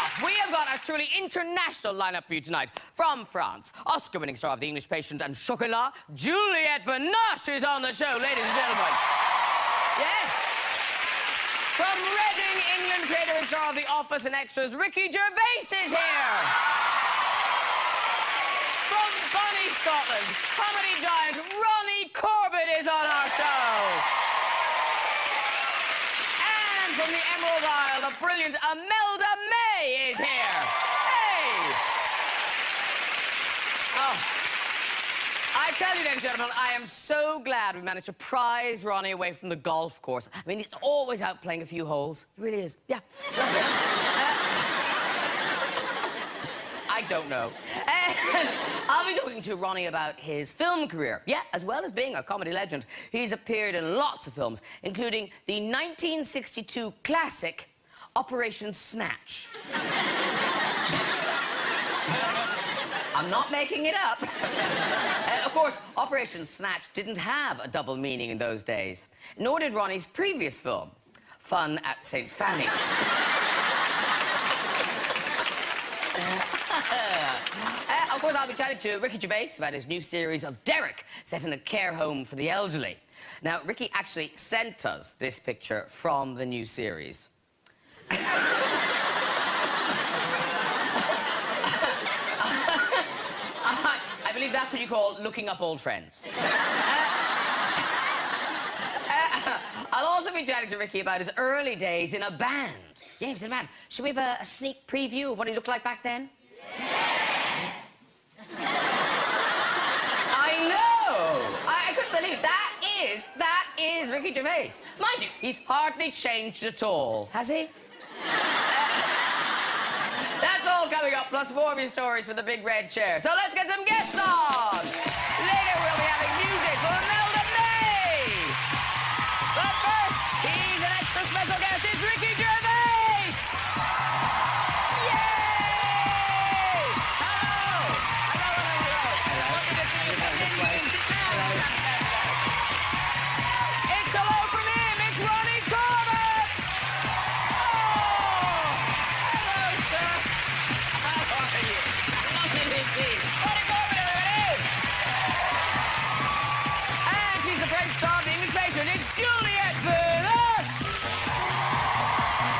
off, we have got a truly international lineup for you tonight. From France, Oscar-winning star of The English Patient and Chocolat, Juliette Binoche is on the show, ladies and gentlemen. Yes. From Reading, England, creator and star of The Office and Extras, Ricky Gervais is here. From Bunny, Scotland, comedy giant Ronnie Corbett is on our show. And from the Emerald Isle, the brilliant Imelda is here. Hey! Oh. I tell you then, gentlemen, I am so glad we managed to prize Ronnie away from the golf course. I mean, he's always out playing a few holes. He really is. Yeah. That's it. I don't know. I'll be talking to Ronnie about his film career. Yeah, as well as being a comedy legend. He's appeared in lots of films, including the 1962 classic Operation Snatch. I'm not making it up. Of course, Operation Snatch didn't have a double meaning in those days, nor did Ronnie's previous film, Fun at St. Fanny's. Of course, I'll be chatting to Ricky Gervais about his new series of Derek, set in a care home for the elderly. Now, Ricky actually sent us this picture from the new series. I believe that's what you call looking up old friends. I'll also be chatting to Ricky about his early days in a band. Yeah, he was in a band. Should we have a sneak preview of what he looked like back then? Yes. I know! I couldn't believe that is Ricky Gervais. Mind you, he's hardly changed at all, has he? That's all coming up, plus more of your stories for the big red chair. So let's get some guests on! Later we'll be having music from Imelda. But first, he's an extra special guest. It's Ricky Gervais! Yay! Hello! Hello. Lovely to see you. Come in, you can sit down. It's hello from him. It's Ronnie Corbett! And she's the French star of The English Patient. It's Juliette Binoche!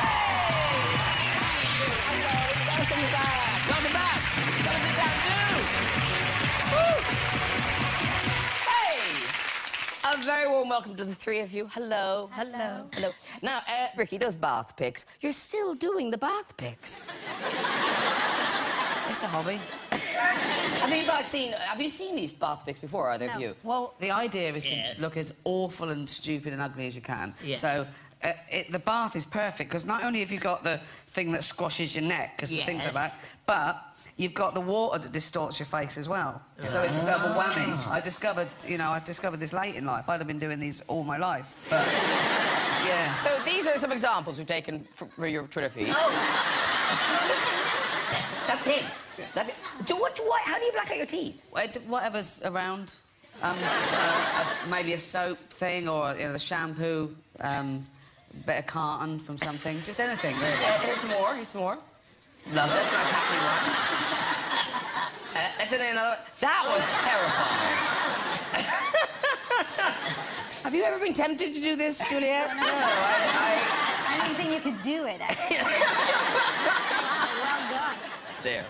Hey! Welcome back. Welcome back. Come sit down, too. Woo! Hey! A very warm welcome to the three of you. Hello. Hello. Hello. Now, Ricky, those bath pics. You're still doing the bath pics. It's a hobby. Have you seen these bath pics before, either of you? Well, the idea is to look as awful and stupid and ugly as you can. Yeah. So, the bath is perfect, because not only have you got the thing that squashes your neck, because the things like that, but you've got the water that distorts your face as well. So it's a double whammy. I discovered this late in life. I'd have been doing these all my life, but, yeah. So these are some examples we've taken for your Twitter feed. Oh! That's him. That's it. How do you black out your teeth? Whatever's around. Maybe a soap thing, or the shampoo, bit of carton from something. Just anything, really. Here's more. Here's more. Love it. That's a nice happy one. Let's another. That one's terrifying. Have you ever been tempted to do this, Juliette? No, I didn't think you could do it, actually. Well done. Dear.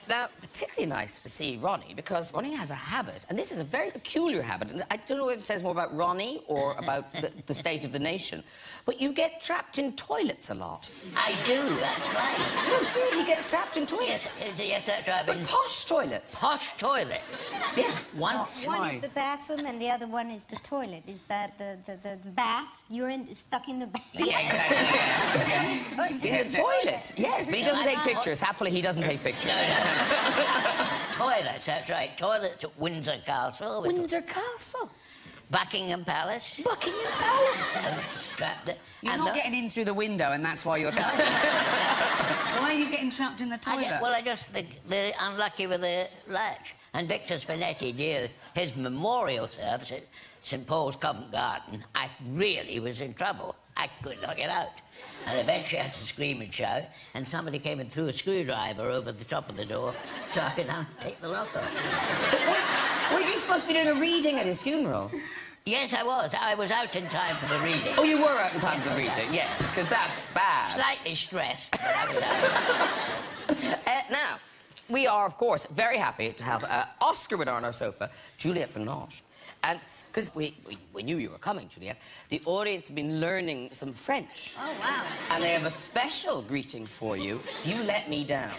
Now, particularly nice to see Ronnie, because Ronnie has a habit, and this is a very peculiar habit, and I don't know if it says more about Ronnie or about the state of the nation, but you get trapped in toilets a lot. I do, that's right. No, seriously, he gets trapped in toilets. Yes, that's right. But posh toilets. Posh toilets. Yeah. One is the bathroom and the other one is the toilet. Is that the bath? You're stuck in the bath. Yeah, exactly. In the toilet. Yes, but he doesn't take pictures. Happily, he doesn't take pictures. Toilets, that's right. Toilets at Windsor Castle. Windsor Castle? Buckingham Palace. Buckingham Palace. Strapped. You're not getting in through the window, and that's why you're trapped. Why are you getting trapped in the toilet? I just think they're unlucky with the latch. And Victor Spinetti did his memorial service at St Paul's Covent Garden. I really was in trouble. I couldn't knock it out. And eventually I had to scream and shout, and somebody came and threw a screwdriver over the top of the door so I could now take the lock off. Were you supposed to be doing a reading at his funeral? Yes, I was. I was out in time for the reading. Oh, you were out in time for the reading, yes, because that's bad. Slightly stressed, but I was out. Now, we are, of course, very happy to have Oscar winner on our sofa, Juliette Binoche. And because we knew you were coming, Juliette, the audience have been learning some French. Oh, wow. And they have a special greeting for you. You let me down.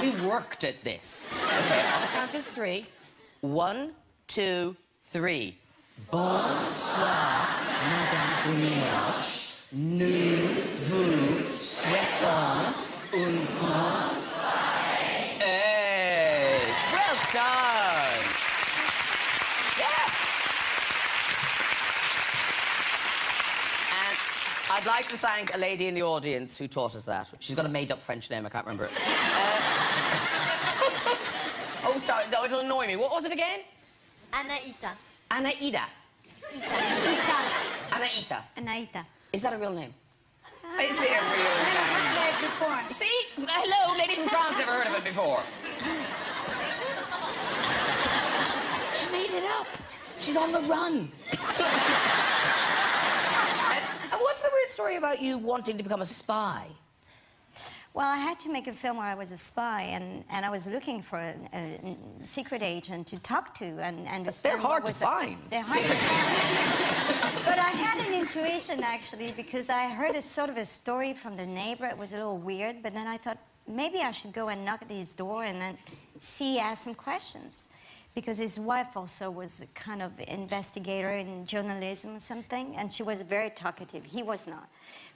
We worked at this. Okay, on the count of 3. 1, 2, 3. Bonsoir, Madame Binoche. Nous vous souhaitons une bonne soirée. Hey! Well done! Yeah! And I'd like to thank a lady in the audience who taught us that. She's got a made-up French name, I can't remember it. Oh, sorry, no, it'll annoy me. What was it again? Anaïta. Anaïda. Ita. Anaïta. Anaïta. Is that a real name? Is it a real Never heard it before. See? Hello, lady from France, never heard of it before. She made it up. She's on the run. And what's the weird story about you wanting to become a spy? Well, I had to make a film where I was a spy, and I was looking for a secret agent to talk to and understand. They're hard to find. They're hard to find. But I had an intuition, actually, because I heard a sort of a story from the neighbor. It was a little weird, but then I thought, maybe I should go and knock at his door and then ask some questions. Because his wife also was a kind of investigator in journalism or something, and she was very talkative. He was not.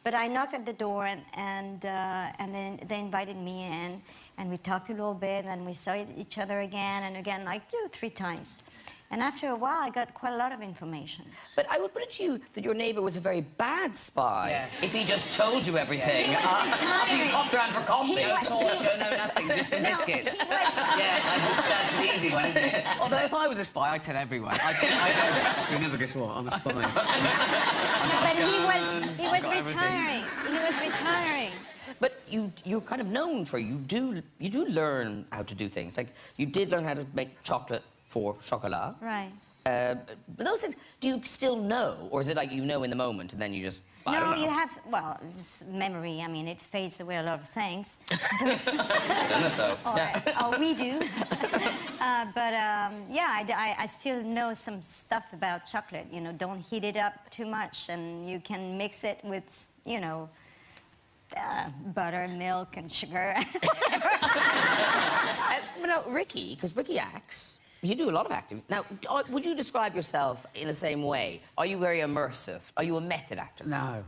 But I knocked at the door, and then they invited me in, and we talked a little bit, and we saw each other again and again, like 2 or 3 times. And after a while, I got quite a lot of information. But I would put it to you that your neighbour was a very bad spy. Yeah. If he just told you everything. After you popped around for coffee. No torture, no nothing, just some biscuits. That's an easy one, isn't it? Although if I was a spy, I'd tell everyone. You never guess what, I'm a spy. But he was retiring. He was retiring. But you're kind of known for you do learn how to do things. Like you did learn how to make chocolate for chocolat. Right. But those things, do you still know, or is it like you know in the moment and then you just? I don't know. You have, well, it's memory. I mean, it fades away a lot of things. Oh, we do. Yeah, I still know some stuff about chocolate. You know, don't heat it up too much, and you can mix it with, you know, butter, milk, and sugar. But now, Ricky, because Ricky acts. You do a lot of acting. Now, would you describe yourself in the same way? Are you very immersive? Are you a method actor? No.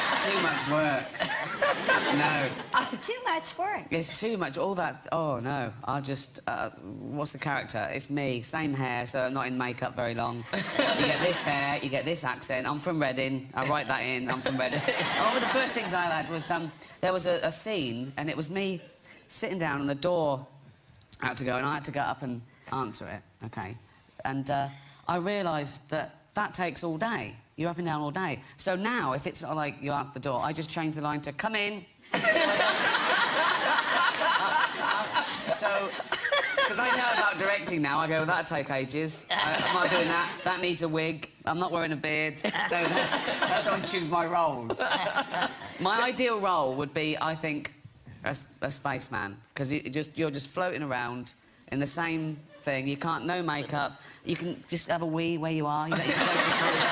It's too much work. No. Too much work. It's too much. All that. Oh no. I'll just. What's the character? It's me. Same hair, so I'm not in makeup very long. You get this hair. You get this accent. I'm from Reading. I write that in. I'm from Reading. One of the first things I had was there was a scene, and it was me sitting down, and the door had to go, and I had to get up and answer it. Okay. And I realised that takes all day. You're up and down all day. So now, if it's like you answer the door, I just change the line to "come in." So, because I know about directing now, I go, that'll take ages. I'm not doing that. That needs a wig. I'm not wearing a beard. So that's how I choose my roles. My ideal role would be, I think, a spaceman, because you're just floating around in the same thing. You can't, no makeup. You can just have a wee where you are. You don't need to go to the toilet.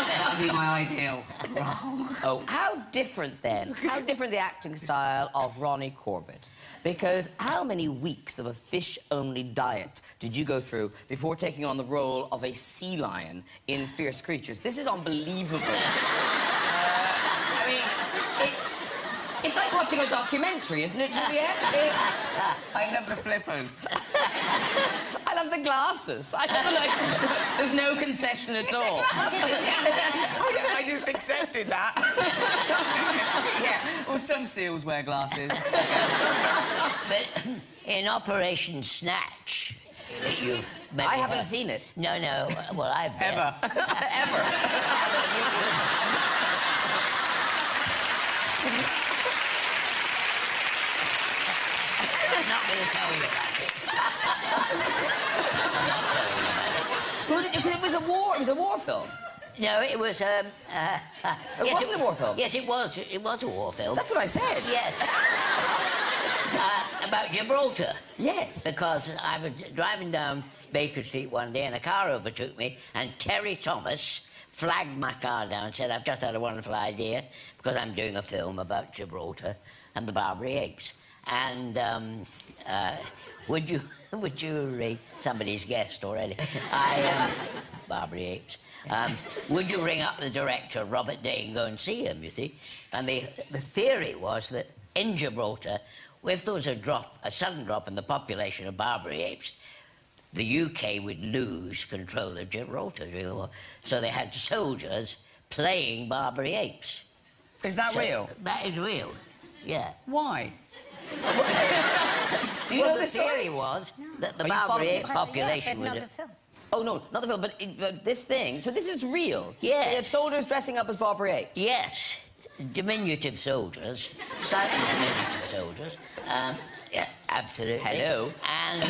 That would be my ideal role. Oh, how different then? How different the acting style of Ronnie Corbett? Because how many weeks of a fish-only diet did you go through before taking on the role of a sea lion in Fierce Creatures? This is unbelievable. I mean, it's like watching a documentary, isn't it, Juliette? I love the flippers. I love the glasses. I feel like there's no concession at all. I just accepted that. Yeah, well, some seals wear glasses. But in Operation Snatch, I haven't seen it. No, no. Well, I've Ever. Ever. I'm not going to tell you about it. I'm not telling you about it. But it was a war. It was a war film. No, it was, It wasn't a war film. Yes, it was. It was a war film. That's what I said. Yes. About Gibraltar. Yes. Because I was driving down Baker Street one day and a car overtook me and Terry Thomas flagged my car down and said, I've just had a wonderful idea because I'm doing a film about Gibraltar and the Barbary apes. And would you somebody's guessed already. Barbary apes. Would you ring up the director, Robert Day, and go and see him, you see? And the theory was that in Gibraltar, if there was a sudden drop in the population of Barbary apes, the UK would lose control of Gibraltar during the war. So they had soldiers playing Barbary apes. Is that real? That is real, yeah. Why? Do you know the theory was that the Barbary ape population would... Oh, no, not the film, but this thing. So this is real? Yes. They had soldiers dressing up as Barbary apes? Yes. Diminutive soldiers. Slightly diminutive soldiers. Yeah, absolutely. Hello. And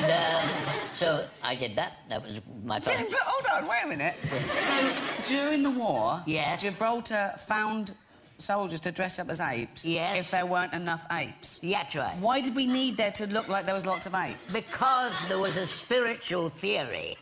so I did that. That was my But first... hold on, wait a minute. So, during the war, Yes. Gibraltar found soldiers to dress up as apes Yes. if there weren't enough apes. Yeah, that's right. Why did we need there to look like there was lots of apes? Because there was a spiritual theory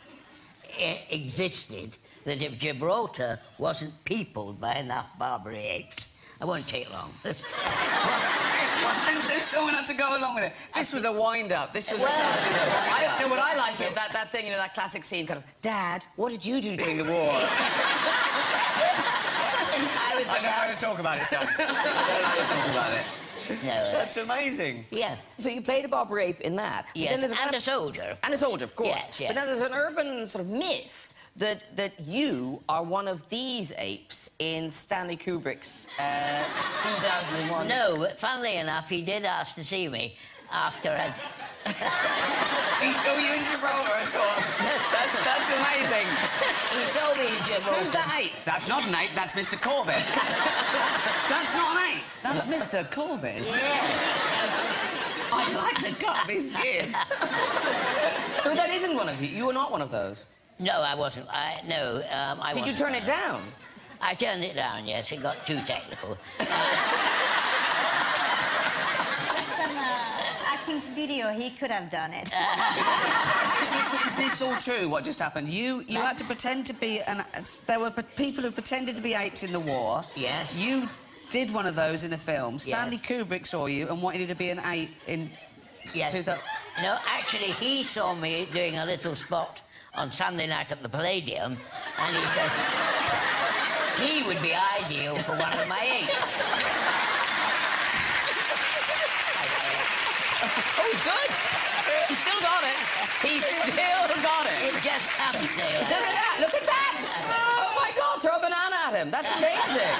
existed that if Gibraltar wasn't peopled by enough Barbary apes, I won't take long. And so someone had to go along with it. This was a wind-up. This was a I know what I like is that thing, you know, that classic scene, kind of, Dad, what did you do during the war? I don't know how to talk about it, son. I don't know how to talk about it. No, That's amazing. yeah. So you played a Barbary ape in that. But Yes, then there's and a soldier. And a soldier, of course. Yes, yes. But now there's an urban sort of myth that you are one of these apes in Stanley Kubrick's 2001. No, but funnily enough, he did ask to see me after I'd... He saw you in Gibraltar and thought, that's amazing. He saw me in Gibraltar. Who's that ape? That's not an ape, that's Mr. Corbett. that's not an ape, that's Mr. Corbett. Yeah. I like the cut of his chin. So that isn't one of you. You were not one of those. No, I wasn't. I Did you wasn't. turn it down? I turned it down, yes. It got too technical. Some acting studio, he could have done it. Is this all true, what just happened? You had to pretend to be there were people who pretended to be apes in the war. Yes. You did one of those in a film. Stanley Kubrick saw you and wanted you to be an ape in... Yes. No, actually, he saw me doing a little spot on Sunday night at the Palladium, and he said he would be ideal for one of my apes. Oh, he's good. He still got it. He still got it. It just happened there. Look at that. Look at that. Oh, my God. Throw a banana at him. That's amazing.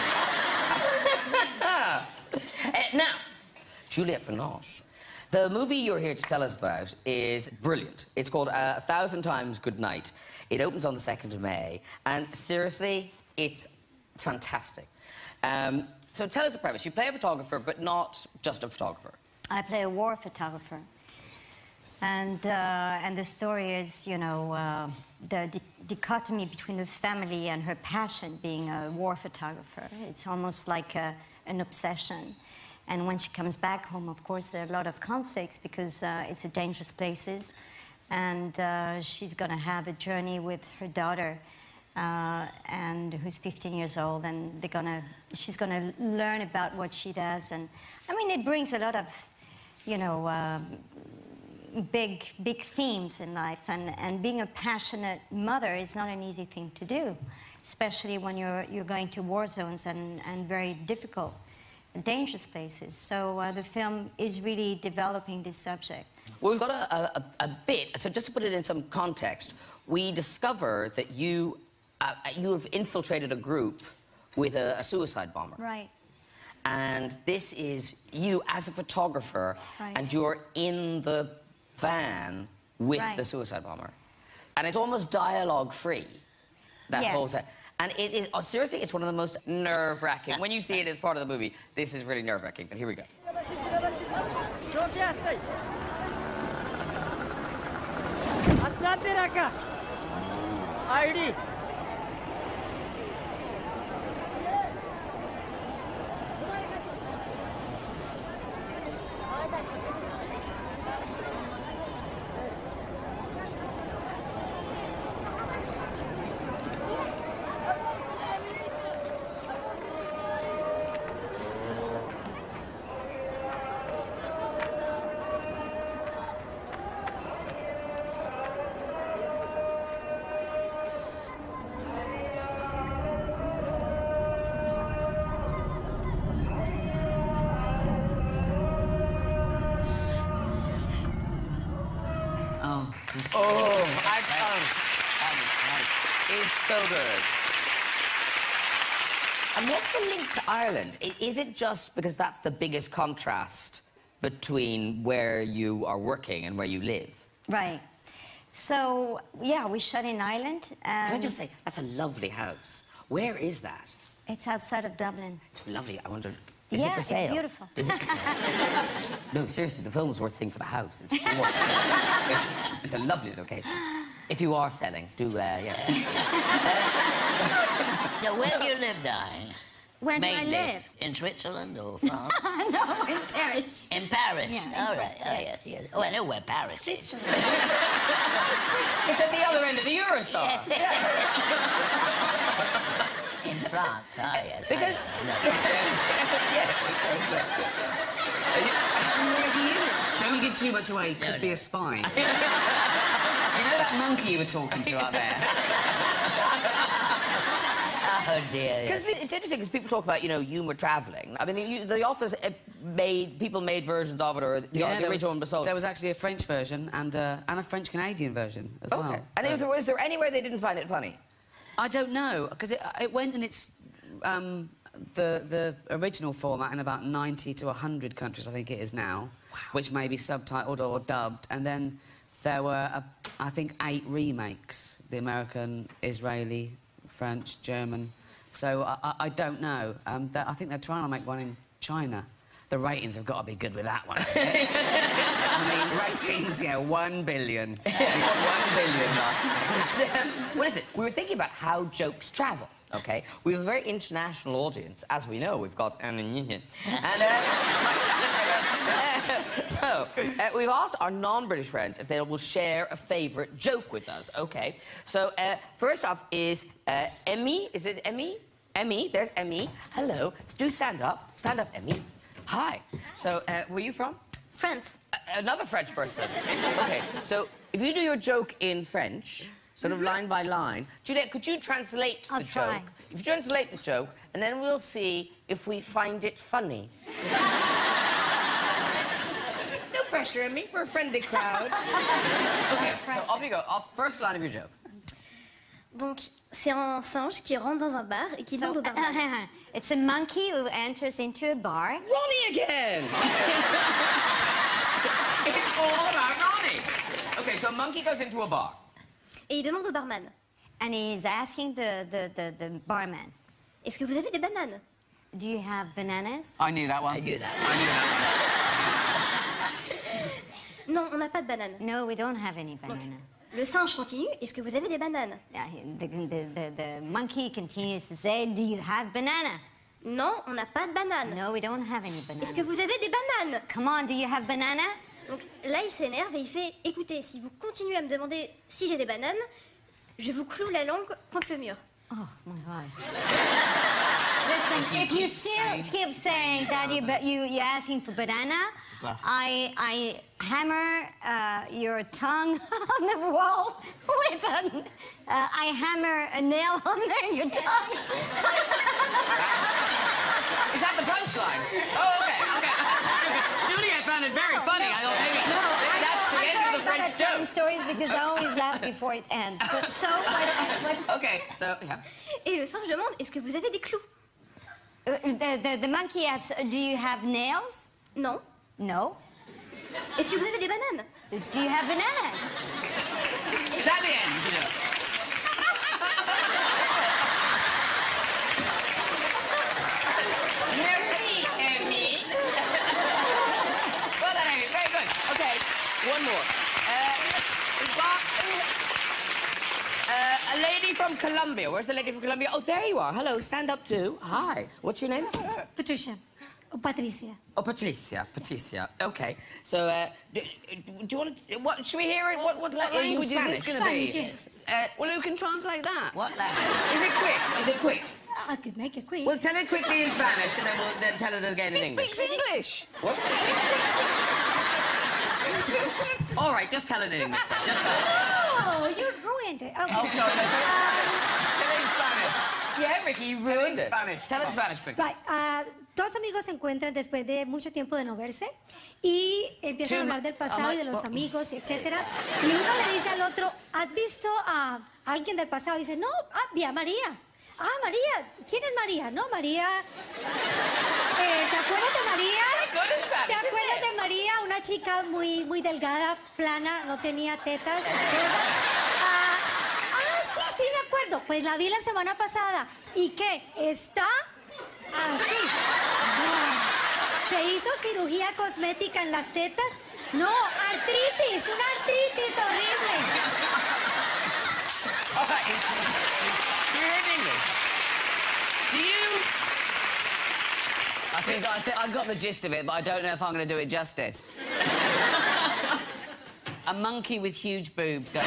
Now, Juliette Binoche. The movie you're here to tell us about is brilliant. It's called 1,000 Times Good Night. It opens on the 2nd of May, and seriously, it's fantastic. So tell us the premise. You play a photographer, but not just a photographer. I play a war photographer. And the story is, you know, the dichotomy between the family and her passion being a war photographer. It's almost like an obsession. And when she comes back home, of course, there are a lot of conflicts because it's a dangerous places. And she's going to have a journey with her daughter, and who's 15 years old, and she's going to learn about what she does. And I mean, it brings a lot of, you know, big themes in life. And being a passionate mother is not an easy thing to do, especially when you're going to war zones and very difficult, dangerous places. So the film is really developing this subject. Well, we've got a bit, so just to put it in some context, we discover that you have infiltrated a group with a suicide bomber. Right. And this is you as a photographer, Right. and you're in the van with the suicide bomber. And it's almost dialogue-free, that whole thing. And it is, seriously, it's one of the most nerve-wracking. When you see it as part of the movie, this is really nerve-wracking, but here we go. It's so good. And what's the link to Ireland? Is it just because that's the biggest contrast between where you are working and where you live? Right. So, yeah, we shot in Ireland. Can I just say, that's a lovely house. Where is that? It's outside of Dublin. It's lovely. I wonder, is it for sale? It's beautiful. Is it for sale? No, seriously, the film was worth seeing for the house. It's a lovely location. If you are selling, do, yeah. Now, where do you live, darling? Where do I live? In Switzerland or France? No, in Paris. In Paris? Yeah, All right. Oh, yes, yes. Oh, I know where Paris is. Switzerland. It's at the other end of the Eurostar. In France, oh, yes. Because... Don't give too much away. Could be a spy. You know that monkey you were talking to out there? Oh, dear. Because it's interesting, because people talk about, you know, humour travelling. I mean, The Office people made versions of it, or the original one was sold. There was actually a French version and a French-Canadian version as well. And was there anywhere they didn't find it funny? I don't know, because it went in its... the original format in about 90 to 100 countries, I think it is now, which may be subtitled or dubbed, and then there were, I think, 8 remakes, the American, Israeli, French, German, so I don't know. I think they're trying to make one in China. The ratings have got to be good with that one. I mean, ratings, 1 billion. We got 1 billion last year. What is it? We were thinking about how jokes travel. Okay, we have a very international audience, as we know. We've got and so we've asked our non-British friends if they will share a favourite joke with us. Okay, so first off is Emmy. Is it Emmy? Emmy, there's Emmy. Hello. Do stand up. Stand up, Emmy. Hi. So where are you from? France. Another French person. Okay, so if you do your joke in French. Sort of line by line. Juliette, could you translate the joke? If you translate the joke, and then we'll see if we find it funny. No pressure, Emmy. We're a friendly crowd. Okay, so off you go. First line of your joke. Donc, c'est un singe qui rentre dans un bar et qui demande au barman. It's a monkey who enters into a bar. Ronnie again! It's all about Ronnie. Okay, so a monkey goes into a bar. Et il demande au barman. And he's asking the barman. Est-ce que vous avez des bananes? Do you have bananas? I knew that one. I knew that. Non, on n'a pas de bananes. No, we don't have any banana. Donc, le singe continue. Est-ce que vous avez des bananes? The monkey continues to say, do you have banana? Non, on n'a pas de bananes. No, we don't have any banana. Est-ce que vous avez des bananes? Come on, do you have banana? Donc là, il s'énerve et il fait « Écoutez, si vous continuez à me demander si j'ai des bananes, je vous cloue la langue contre le mur. » Oh, my God. Listen, if you still keep saying that you're asking for banana, I hammer your tongue on the wall with I hammer a nail under your tongue. Is that the punchline? Oh, okay. Juliette found it very funny. I thought maybe that's the end of the French joke. Stories because I always laugh before it ends. But so let's... Okay, so yeah. Et le singe demande, est-ce que vous avez des clous? The monkey asks, do you have nails? Non. No. Est-ce que vous avez des bananes? Do you have bananas? It's at the end, you know. Merci, Amy. Well done, Amy. Very good. Okay, one more. We've got a lady from Colombia. Where's the lady from Colombia? Oh, there you are. Hello, stand up too. Hi. What's your name? Patricia. Or Patricia. Oh, Patricia. Patricia. Okay. So, do you want to... What, should we hear it? What language is this going to be? Spanish, Well, who can translate that? What language? Is it quick? Is it quick? I could make it quick. Well, tell it quickly in Spanish, and then we'll then tell it again in English. Speaks English. What? All right, just tell it in English. Then. Just tell it. Oh, you ruined it. Okay. Oh, sorry. Tell it in Spanish. Yeah, Ricky, you ruined it. Spanish. Tell it in Spanish, quick. Right. Dos amigos se encuentran después de mucho tiempo de no verse y empiezan a hablar del pasado y de los amigos, etcétera. Y uno le dice al otro, ¿has visto a alguien del pasado? Y dice, no, vi a María. Ah, María. ¿Quién es María? No, María... ¿Te acuerdas de María? ¿Te acuerdas de María? Una chica muy delgada, plana, no tenía tetas. Sí, me acuerdo. Pues la vi la semana pasada. ¿Y qué? ¿Está...? Así. ¿Se hizo cirugía cosmética en las tetas? No, artritis, una artritis horrible. All right. You're in English. Do you... I got the gist of it, but I don't know if I'm going to do it justice. A monkey with huge boobs going...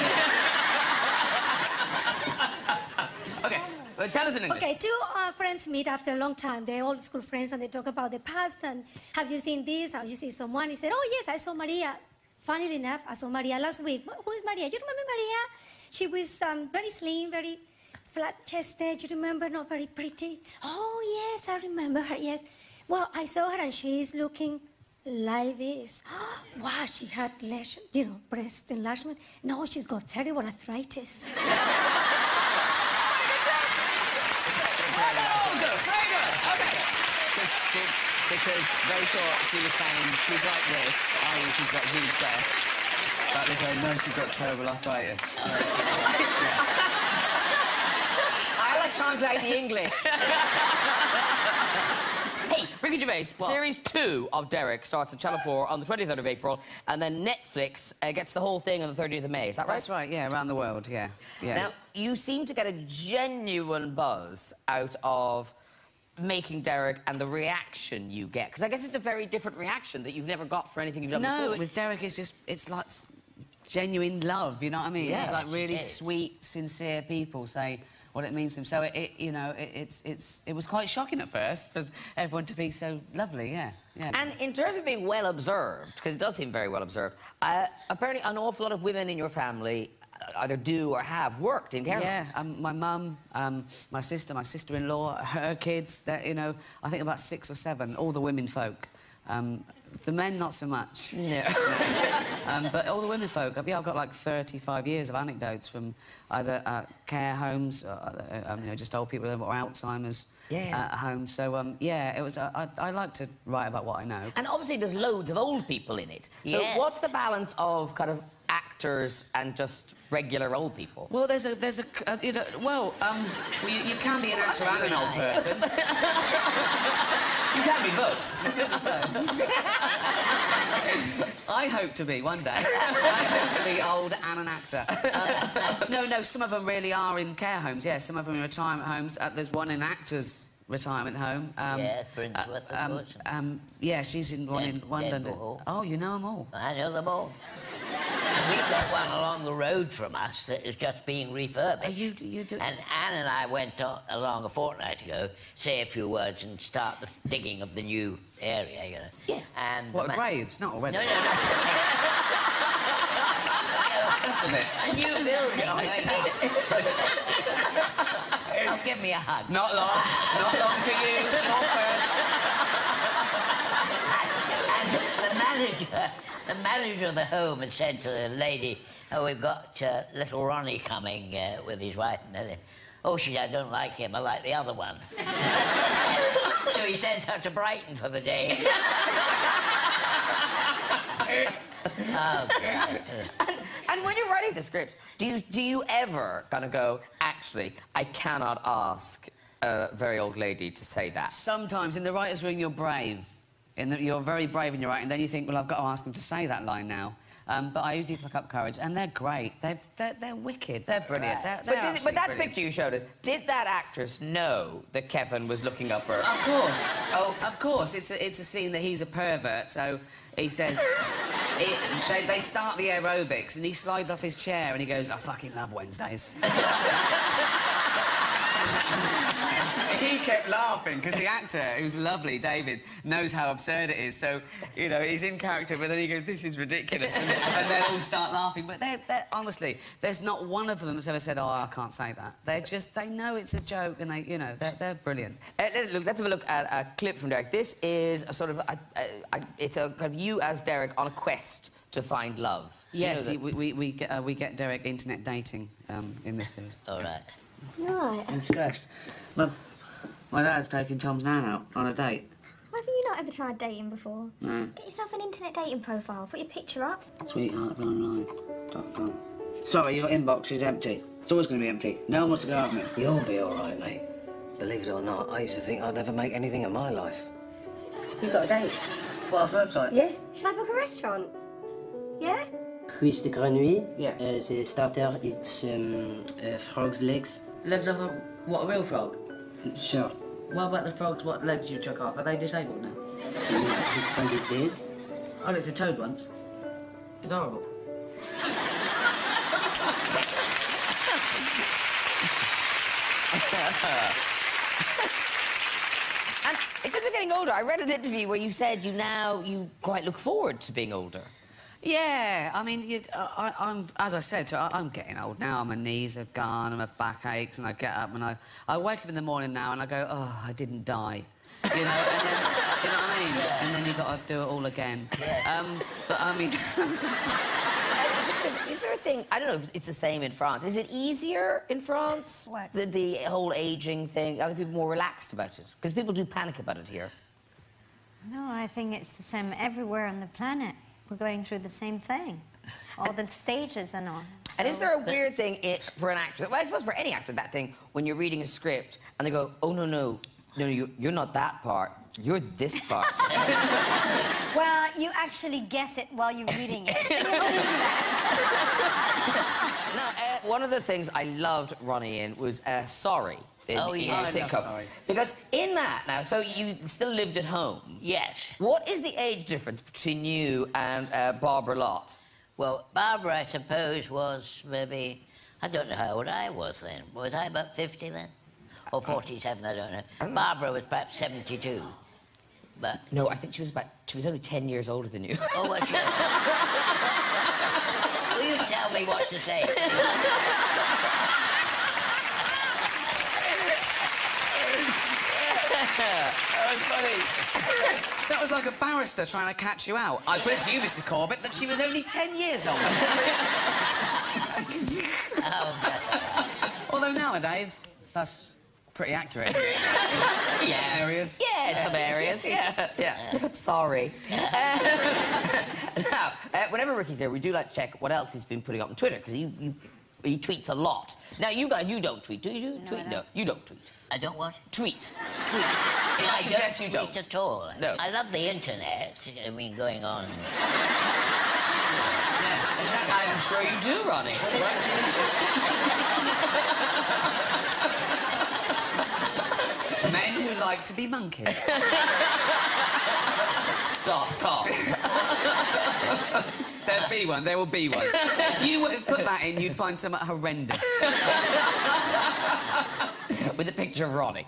Okay. Well, tell us in English. Okay, two friends meet after a long time. They're old school friends, and they talk about the past. And have you seen this? Have you seen someone? He said, oh, yes, I saw Maria. Funnily enough, I saw Maria last week. Who is Maria? You remember Maria? She was very slim, very flat-chested. You remember? Not very pretty. Oh, yes, I remember her, yes. Well, I saw her, and she's looking like this. Wow, she had, breast enlargement. No, she's got terrible arthritis. Very good. Okay. Because they thought she was saying she's like this, i.e. she's got huge breasts. But they go, no, she's got terrible arthritis. I like translate the English. Hey, Ricky Gervais, Series 2 of Derek starts on Channel 4 on the 23rd of April, and then Netflix gets the whole thing on the 30th of May. Is that right? That's right, yeah, around the world, yeah. Now, you seem to get a genuine buzz out of making Derek and the reaction you get. Because I guess it's a very different reaction that you've never got for anything you've done before. No, with Derek, it's like genuine love, you know what I mean? Yeah, it's like really sweet, sincere people say what it means to them. So, it was quite shocking at first for everyone to be so lovely, yeah. And in terms of being well observed, because it does seem very well observed, apparently an awful lot of women in your family either do or have worked in care homes. Yeah, my mum, my sister-in-law, her kids, I think about 6 or 7, all the women folk. The men, not so much. No. But all the women folk, I've got like 35 years of anecdotes from either care homes, just old people or Alzheimer's homes. So, it was. I like to write about what I know. And obviously there's loads of old people in it. So what's the balance of kind of actors and just regular old people? Well, you can be an actor and an old person. You can be both. I hope to be one day. I hope to be old and an actor. No, some of them really are in care homes. Yeah, some of them in retirement homes. There's one in actors' retirement home. Brinsworth, of course. Yeah, she's in one in London. Oh, you know them all. I know them all. We've got one along the road from us that is just being refurbished. You do? And Anne and I went along a fortnight ago, say a few words and start the digging of the new area, Yes. And what, graves? Not already. No. That's a bit. A new building. Oh, give me a hug. Not long. Not long for you. Not first. And the manager of the home had said to the lady, oh, we've got little Ronnie coming with his wife. And oh, she said, I don't like him, I like the other one. So he sent her to Brighton for the day. And And when you're writing the scripts, do you ever kind of go, actually, I cannot ask a very old lady to say that? Sometimes in the writer's room you're brave. You're very brave in your writing, and then you think, well, I've got to ask them to say that line now. But I usually pluck up courage, and they're great. They're wicked. They're brilliant. Right. They're But that picture you showed us, did that actress know that Kevin was looking up her? Of course. Oh, of course. It's a scene that he's a pervert, so he says... they start the aerobics, and he slides off his chair, and he goes, I fucking love Wednesdays. He kept laughing, because the actor, who's lovely, David, knows how absurd it is, so, you know, he's in character, but then he goes, this is ridiculous, and they all start laughing. But they're honestly, there's not one of them that's ever said, oh, I can't say that. They know it's a joke, and they're brilliant. Look, let's have a look at a clip from Derek. This is a sort of, it's a kind of you as Derek on a quest to find love. Yes, we get Derek internet dating in this series. All right. You're right. I'm stressed. My dad's taking Tom's nan out on a date. Why have you not ever tried dating before? No. Get yourself an internet dating profile. Put your picture up. Sweetheartsonline.com. Sorry, your inbox is empty. It's always going to be empty. No one wants to go out with me. You'll be all right, mate. Believe it or not, I used to think I'd never make anything of my life. You got a date? What, off the website? Yeah. Should I book a restaurant? Yeah? Cuisse de grenouille. Yeah. The starter, it's frog's legs. Legs of a... What, a real frog? Sure. What about the frogs? What legs you took off? Are they disabled now? The frog is dead. I looked at Toad once. It's horrible. And in terms of getting older, I read an interview where you said you quite look forward to being older. Yeah, I mean, I'm as I said, I'm getting old now. My knees are gone, and my back aches, and I get up and I wake up in the morning now and I go, oh, I didn't die. You know, and then, do you know what I mean? Yeah. And then you've got to do it all again. Yeah. But I mean... Is there a thing, I don't know if it's the same in France, is it easier in France? What? The whole ageing thing, are people more relaxed about it? Because people do panic about it here. No, I think it's the same everywhere on the planet. We're going through the same thing. All the stages and all. So... And is there a weird thing for an actor, well, I suppose for any actor, that thing, when you're reading a script and they go, oh, no, you're not that part, you're this part. Well, you actually guess it while you're reading it. No, one of the things I loved Ronnie in was Sorry. In sitcom. Sorry. Because in that now, so you still lived at home. Yes. What is the age difference between you and Barbara Lott? Well, Barbara, I suppose, was maybe... I don't know how old I was then. Was I about 50 then? Or 47, I don't know. Barbara was perhaps 72. But... No, I think she was only 10 years older than you. Oh, was she? Will you tell me what to say? That was funny. That was like a barrister trying to catch you out. I put it to you, Mr. Corbett, that she was only 10 years old. Although nowadays, that's pretty accurate. Yeah. Areas. Yeah, in some areas. Yeah. Sorry. Now, whenever Ricky's here, we do like to check what else he's been putting up on Twitter, because he tweets a lot. Now, you guys, you don't tweet, do you? No, you don't tweet. I don't what? Tweet. I suggest don't you tweet at all. No. I love the internet. I mean, going on. I'm sure you do, Ronnie. Men who like to be monkeys. .com. There'll be one. There will be one. If you were to put that in, you'd find something horrendous. With a picture of Ronnie.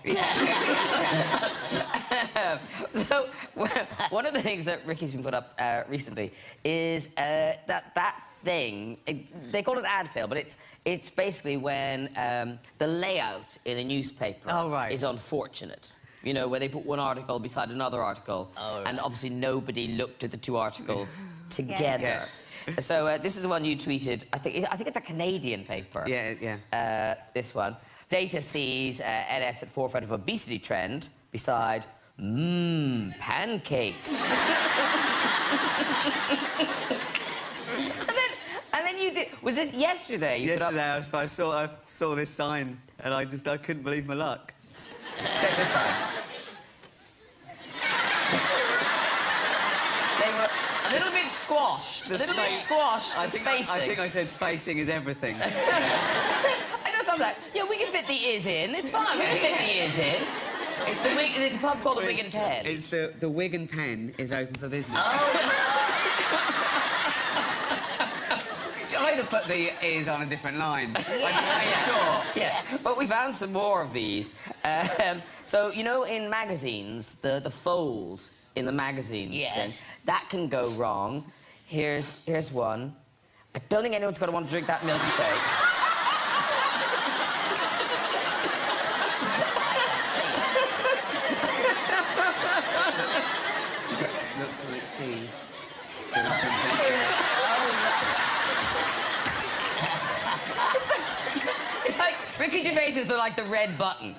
So, one of the things that Ricky's been put up recently is that thing, they call it ad fail, but it's basically when the layout in a newspaper is unfortunate. You know, where they put one article beside another article, and obviously nobody looked at the two articles together. Yeah. So this is the one you tweeted. I think it's a Canadian paper. Yeah. This one. Data sees NS at forefront of obesity trend beside pancakes. and then you you do? Was this yesterday? Yesterday, I saw this sign, and I couldn't believe my luck. Check this sign. They were a little bit squashed. I think I said spacing is everything. I know something like, yeah, we can fit the ears in. It's fine, we can fit the ears in. It's a pub called the Wig and Pen. It's the Wig and Pen is open for business. Oh, I'd have put the ears on a different line. Sure. Yeah, but we found some more of these. So, you know, in magazines, the fold in the magazine, yes, thing, that can go wrong. Here's one. I don't think anyone's going to want to drink that milkshake. Looks like cheese. It's like Ricky Gervais is like the red button.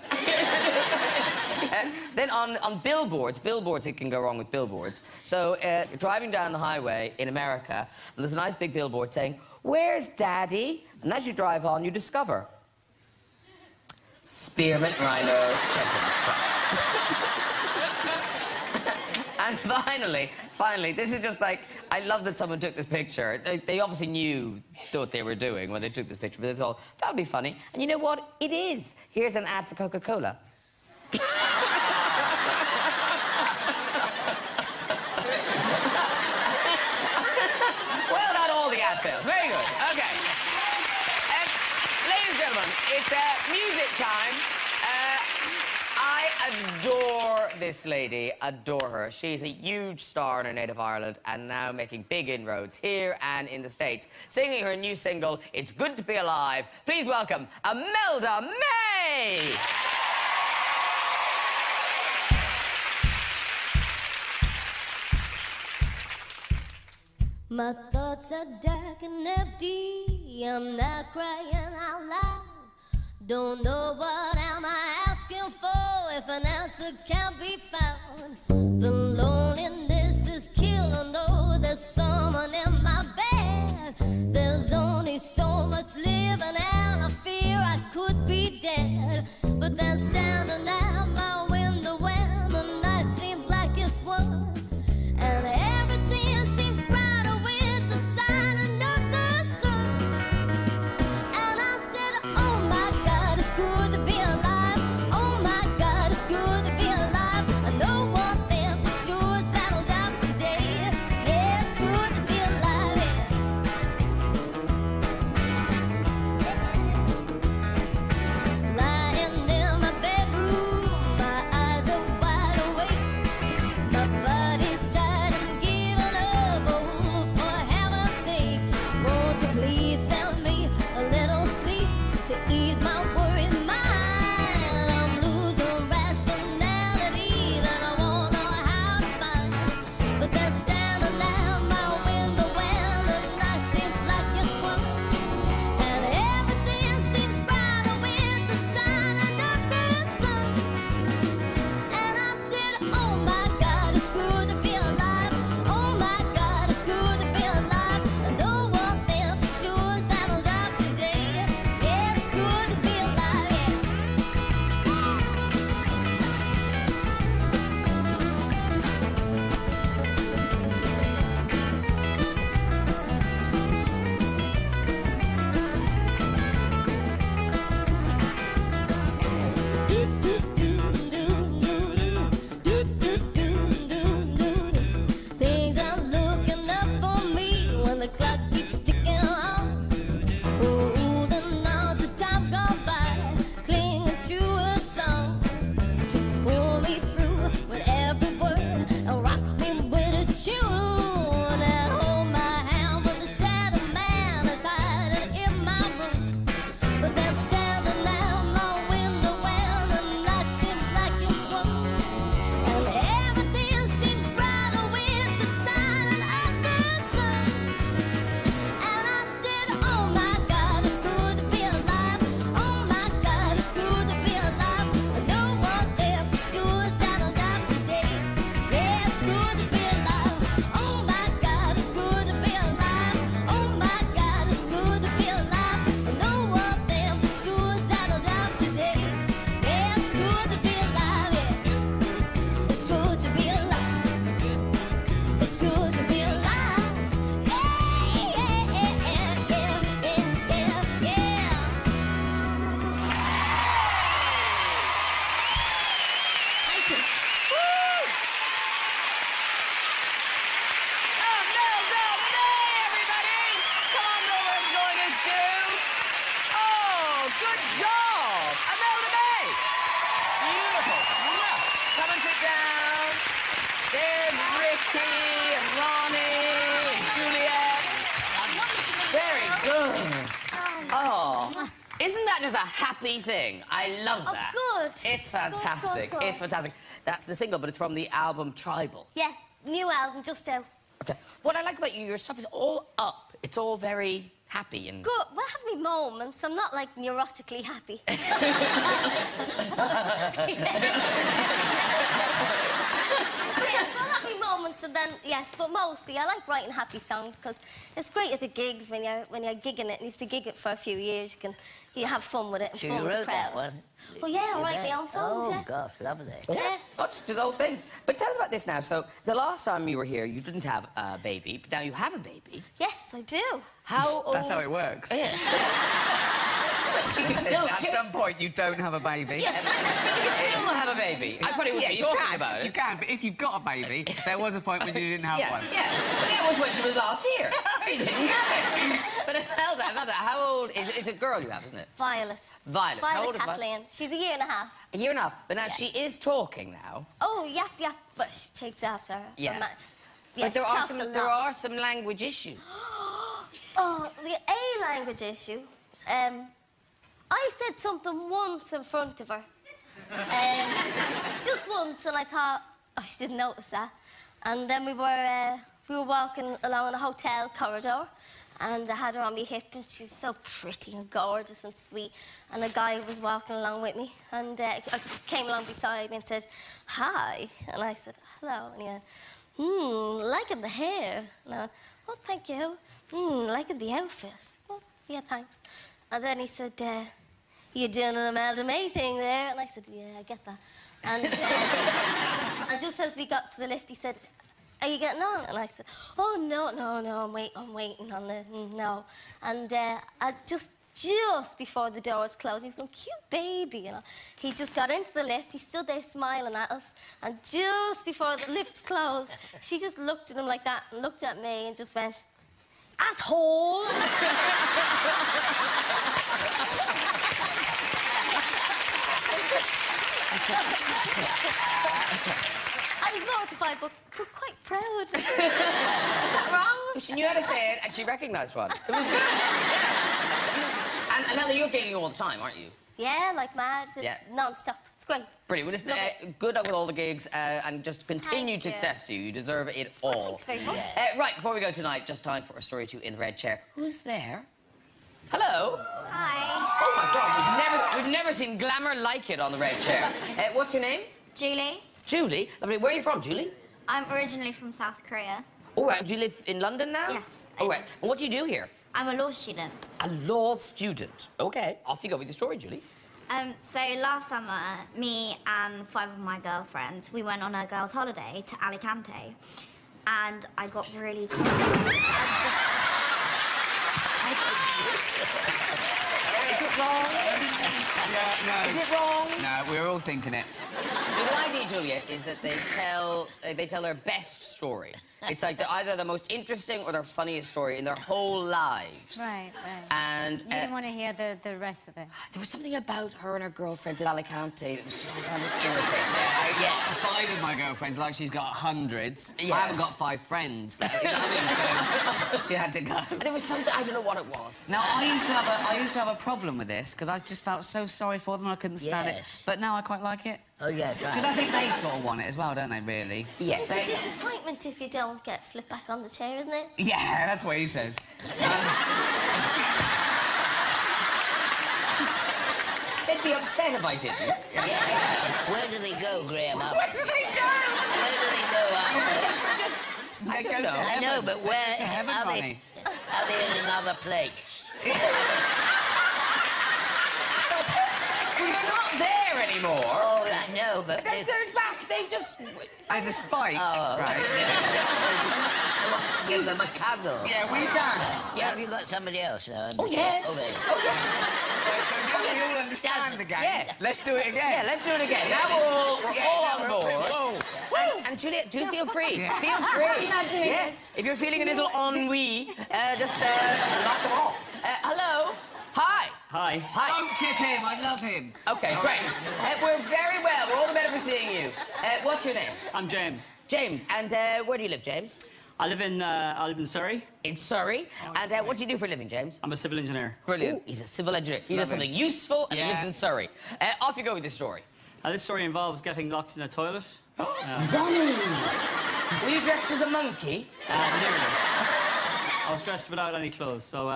Then on billboards, it can go wrong with billboards. So you're driving down the highway in America, and there's a nice big billboard saying, "Where's Daddy?" And as you drive on, you discover Spearmint Rhino Gentleman's Club. And finally, this is just like, I love that someone took this picture. They obviously thought they were doing when they took this picture, but it's all, that'll be funny. And you know what? It is. Here's an ad for Coca-Cola. Well, not all the ad fails. Very good. Okay. Ladies and gentlemen, it's music time. I adore this lady, adore her. She's a huge star in her native Ireland and now making big inroads here and in the States. Singing her new single, It's Good to Be Alive. Please welcome Imelda May! My thoughts are dark and empty. I'm not crying out loud. Don't know what am I asking for if an answer can't be found. The loneliness is killing, though there's someone in my bed. There's only so much living and I fear I could be dead. But then standing at my window when the night seems like it's won, and everything seems brighter with the sign of the sun. And I said, oh my God, it's good to be alive. Oh my God, it's good to be alive. I know one thing for sure is that I'll die today. Yeah, it's good to be alive, yeah. Lying in my bedroom, my eyes are wide awake. My body's tired and giving up. Oh, for heaven's sake, won't you please send me a little sleep to ease my worried mind? I'm losing rationality that I won't know how to find. But then standing at my window when the night seems like it's won, and everything seems brighter with the sign of the sun. And I said, oh my God, it's good to be alive. Oh my God, it's good to be alive. I know one thing for sure is that that just a happy thing? I love that. Oh, good. It's fantastic. Good. It's fantastic. That's the single, but it's from the album Tribal. Yeah, new album, just out. Okay. What I like about you, your stuff is all up. It's all very happy and... Good. Well, I have me moments. I'm not, like, neurotically happy. Yeah, so I'll have me moments and then, yes, but mostly I like writing happy songs because it's great at the gigs when you're gigging it and you have to gig it for a few years. You have fun with it and So fun you with the wrote crowd. that one? Well, yeah, I write my own songs, Oh, yeah. gosh, lovely. Yeah, let's do the whole thing. But tell us about this now. So, the last time you were here, you didn't have a baby, but now you have a baby. Yes, I do. How old... That's how it works. Yeah. You can still... At some point, you don't have a baby. Yeah, you can still have a baby. I probably wouldn't be talking about it. You can, but if you've got a baby, there was a point when you didn't have one. Yeah, but that was when she was last here. She didn't have it. But Imelda, how old is it? It's a girl you have, isn't it? Violet. Violet. How old Violet is Violet? Kathleen. She's a year and a half. A year and a half. But now she is talking now. Oh, yep, but she takes after her. Yeah. Yeah, But there she are talks some a lot. there are some language issues. Oh, the A language issue. I said something once in front of her. Just once, and I thought, oh, she didn't notice that. And then we were walking along a hotel corridor, and I had her on my hip, and she's so pretty and gorgeous and sweet. And a guy was walking along with me, and I came along beside me and said, hi. And I said, hello. And he went, liking the hair. And I went, oh, thank you. Liking the outfits. Oh, yeah, thanks. And then he said, you're doing an Imelda May thing there. And I said, yeah, I get that. And, and just as we got to the lift, he said, are you getting on? And I said, oh, no, I'm waiting on the, no. And just before the doors closed, he was going, cute baby, you know. He just got into the lift, he stood there smiling at us, and just before the lifts closed, she just looked at him like that and looked at me and just went, asshole! I was mortified, but quite proud. Is that wrong? She knew how to say it, and she recognised one. It was... And Imelda, you're gigging all the time, aren't you? Yeah, like mad. It's non-stop. It's great. Brilliant. Well, good luck with all the gigs, and just continued success to you. You deserve it all. Oh, thanks very much. Right, before we go tonight, just time for a story to in the red chair. Who's there? Hello. Hi. Oh, my God. We've never seen glamour like it on the red chair. What's your name? Julie. Julie. Lovely. Where are you from, Julie? I'm originally from South Korea. All right. Do you live in London now? Yes. All right. And what do you do here? I'm a law student. A law student. OK. Off you go with your story, Julie. So last summer, me and 5 of my girlfriends, we went on a girls' holiday to Alicante, and I got really constipated. Is it wrong? Yeah, no. Is it wrong? No, we're all thinking it. The idea, Juliette, is that they tell their best story. It's like either the most interesting or their funniest story in their whole lives. Right. And you didn't want to hear the rest of it. There was something about her and her girlfriend in Alicante that was just kind of irritating. Yeah, 5 of my girlfriends, like she's got hundreds. Yeah. I haven't got 5 friends. You know what I mean? So she had to go. And there was something, I don't know what it was. Now, I used to have a problem with this, because I just felt so sorry for them and I couldn't stand it. But now I quite like it. Oh, yeah, right. Because I think they sort of want it as well, don't they, really? Yeah. It's a disappointment if you don't get flipped back on the chair, isn't it? Yeah, that's what he says. They'd be upset if I didn't. Yeah. Where do they go, Graham? Where do they go? Where do they go after? I don't know. I know, but where to heaven, are Ronnie. they in another place? We're not there anymore. Oh, I know, but They're back. They just... As a spike. Oh, right. Give them a candle. Yeah, we can. Yeah, have you got somebody else now? Oh, yes. Oh, there. Oh, yes. So now we all understand the game. Yes. Let's do it again. Yeah, let's do it again. Now we're all on board. Whoa. And Juliette, do feel free. Yeah. Feel free. I'm not doing Yes. If you're feeling a little ennui, just knock them off. Hello. Hi. Hi. Don't tip him. I love him. Okay, great. We're very well. We're all the better for seeing you. What's your name? I'm James. James. And where do you live, James? I live in Surrey. In Surrey. And what do you do for a living, James? I'm a civil engineer. Brilliant. Ooh, he's a civil engineer. He does something useful, and he lives in Surrey. Off you go with this story. This story involves getting locked in a toilet. Ronnie! Were you dressed as a monkey? Nearly. I was dressed without any clothes, so...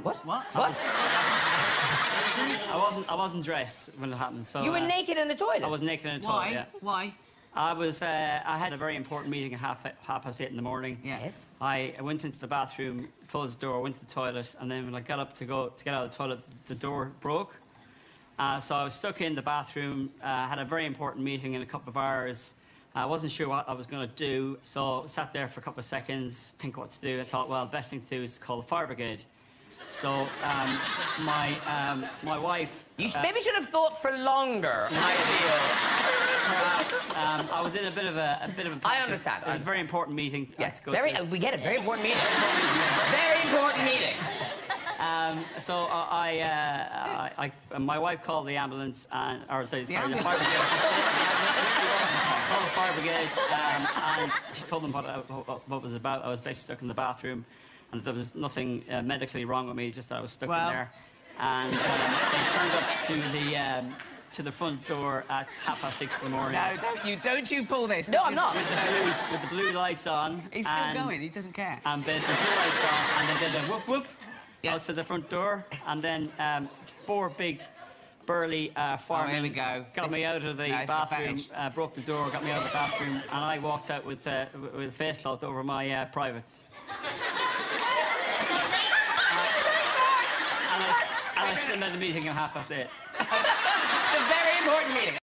What? I wasn't dressed when it happened, so... You were naked in the toilet? I was naked in the toilet, yeah. Why? I had a very important meeting at half past 8 in the morning. Yes. I went into the bathroom, closed the door, went to the toilet, and then when I got up to get out of the toilet, the door broke. So I was stuck in the bathroom, had a very important meeting in a couple of hours. I wasn't sure what I was going to do, so sat there for a couple of seconds, think what to do. I thought, well, the best thing to do is to call the fire brigade. So my wife... You maybe should have thought for longer, I feel. Perhaps. I was in a bit of a I understand. A very important meeting to go to. We get it. Very important meeting. Very important meeting. So my wife called the ambulance the fire brigade. Called the fire brigade, and she told them what it was about. I was basically stuck in the bathroom, and there was nothing medically wrong with me, just that I was stuck in there. And they turned up to the front door at 6:30 in the morning. No, don't you pull this. No, I'm not. With the blue lights on. He's still going. He doesn't care. And basically blue lights on, and they did a whoop whoop outside the front door, and then 4 big burly firemen got me out of the bathroom, broke the door, got me out of the bathroom, and I walked out with a face cloth over my privates. And I still had the meeting at 8:30. The very important meeting.